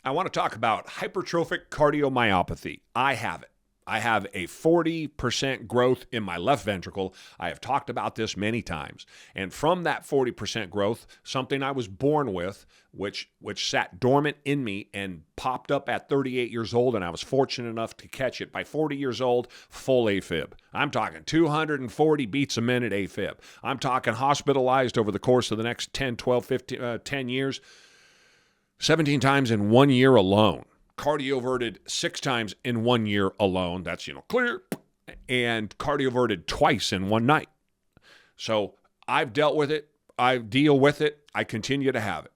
I want to talk about hypertrophic cardiomyopathy. I have it. I have a 40% growth in my left ventricle. I have talked about this many times. And from that 40% growth, something I was born with, which sat dormant in me and popped up at 38 years old, and I was fortunate enough to catch it. By 40 years old, full AFib. I'm talking 240 beats a minute AFib. I'm talking hospitalized over the course of the next 10, 12, 15, 10 years, 17 times in 1 year alone. Cardioverted 6 times in 1 year alone. That's, clear. And cardioverted twice in one night. So I've dealt with it. I deal with it. I continue to have it.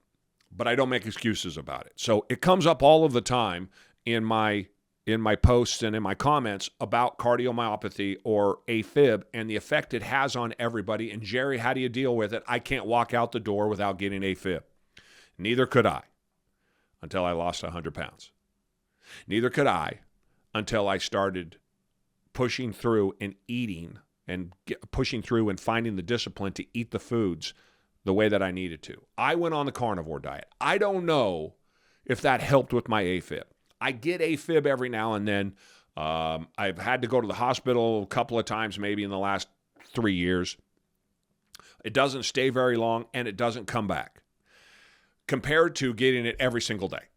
But I don't make excuses about it. So it comes up all of the time in my posts and in my comments about cardiomyopathy or AFib and the effect it has on everybody. And Jerry, how do you deal with it? I can't walk out the door without getting AFib. Neither could I until I lost 100 pounds. Neither could I until I started pushing through and eating and pushing through and finding the discipline to eat the foods the way that I needed to. I went on the carnivore diet. I don't know if that helped with my AFib. I get AFib every now and then. I've had to go to the hospital a couple of times maybe in the last 3 years. It doesn't stay very long and it doesn't come back compared to getting it every single day.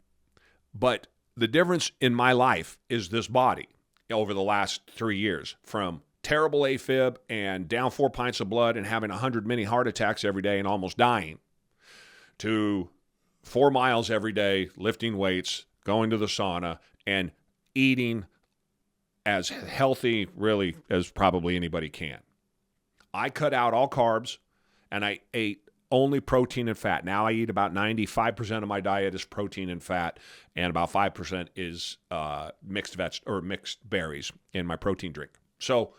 But the difference in my life is this body over the last 3 years, from terrible AFib and down 4 pints of blood and having 100 mini heart attacks every day and almost dying, to 4 miles every day, lifting weights, going to the sauna, and eating as healthy, really, as probably anybody can. I cut out all carbs, and I ate only protein and fat. Now I eat about 95% of my diet is protein and fat, and about 5% is mixed berries in my protein drink. So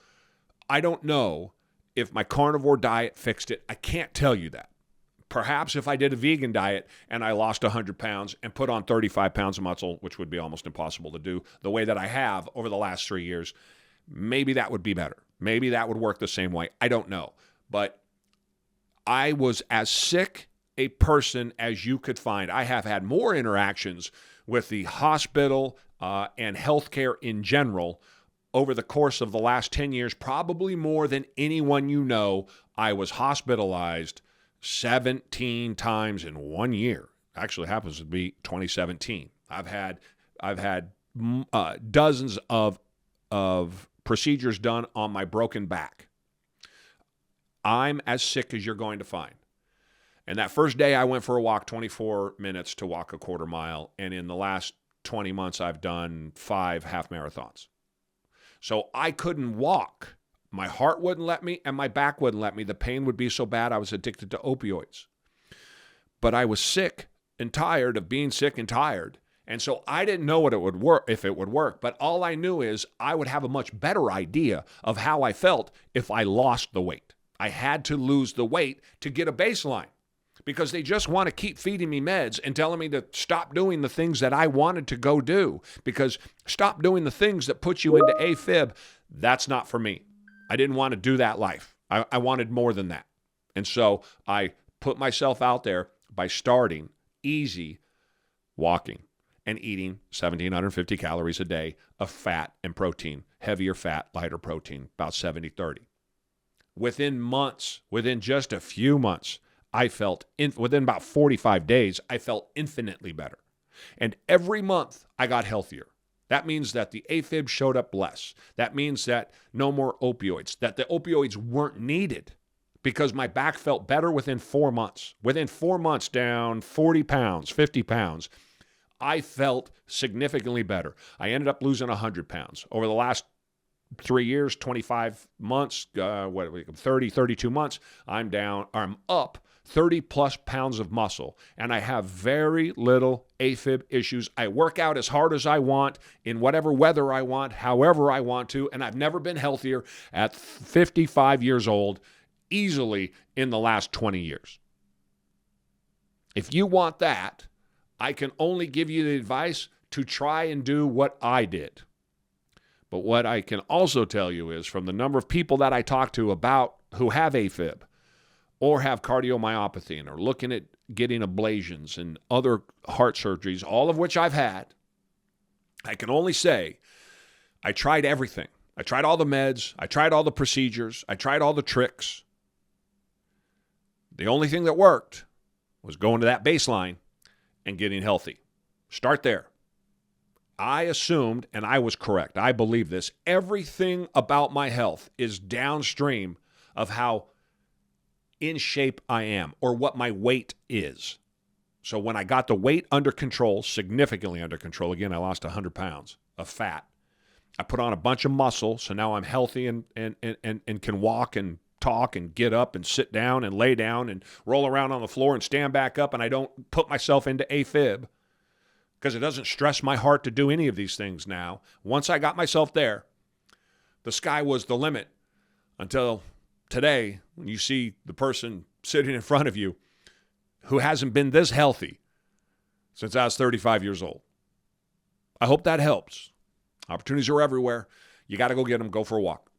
I don't know if my carnivore diet fixed it. I can't tell you that. Perhaps if I did a vegan diet and I lost 100 pounds and put on 35 pounds of muscle, which would be almost impossible to do the way that I have over the last 3 years, maybe that would be better. Maybe that would work the same way. I don't know. But I was as sick a person as you could find. I have had more interactions with the hospital and healthcare in general over the course of the last 10 years, probably more than anyone you know. I was hospitalized 17 times in 1 year. Actually happens to be 2017. I've had dozens of procedures done on my broken back. I'm as sick as you're going to find. And that first day I went for a walk, 24 minutes to walk a quarter mile. And in the last 20 months, I've done 5 half marathons. So I couldn't walk. My heart wouldn't let me and my back wouldn't let me. The pain would be so bad I was addicted to opioids. But I was sick and tired of being sick and tired. And so I didn't know if it would work. But all I knew is I would have a much better idea of how I felt if I lost the weight. I had to lose the weight to get a baseline because they just want to keep feeding me meds and telling me to stop doing the things that I wanted to go do, because stop doing the things that put you into AFib. That's not for me. I didn't want to do that life. I wanted more than that. And so I put myself out there by starting easy, walking and eating 1,750 calories a day of fat and protein, heavier fat, lighter protein, about 70-30. Within months, within just a few months, within about 45 days, I felt infinitely better. And every month I got healthier. That means that the AFib showed up less. That means that no more opioids, that the opioids weren't needed because my back felt better within 4 months. Within 4 months, down 40 pounds, 50 pounds, I felt significantly better. I ended up losing 100 pounds. Over the last 3 years, 25 months, 32 months, I'm up 30 plus pounds of muscle, and I have very little AFib issues. I work out as hard as I want, in whatever weather I want, however I want to, and I've never been healthier at 55 years old, easily in the last 20 years. If you want that, I can only give you the advice to try and do what I did. But what I can also tell you is, from the number of people that I talk to about who have AFib or have cardiomyopathy and are looking getting ablations and other heart surgeries, all of which I've had, I can only say I tried everything. I tried all the meds. I tried all the procedures. I tried all the tricks. The only thing that worked was going to that baseline and getting healthy. Start there. I assumed, and I was correct, I believe this, everything about my health is downstream of how in shape I am or what my weight is. So when I got the weight under control, significantly under control, again, I lost 100 pounds of fat. I put on a bunch of muscle, so now I'm healthy and can walk and talk and get up and sit down and lay down and roll around on the floor and stand back up, and I don't put myself into AFib because it doesn't stress my heart to do any of these things now. Once I got myself there, the sky was the limit until today when you see the person sitting in front of you who hasn't been this healthy since I was 35 years old. I hope that helps. Opportunities are everywhere. You got to go get them. Go for a walk.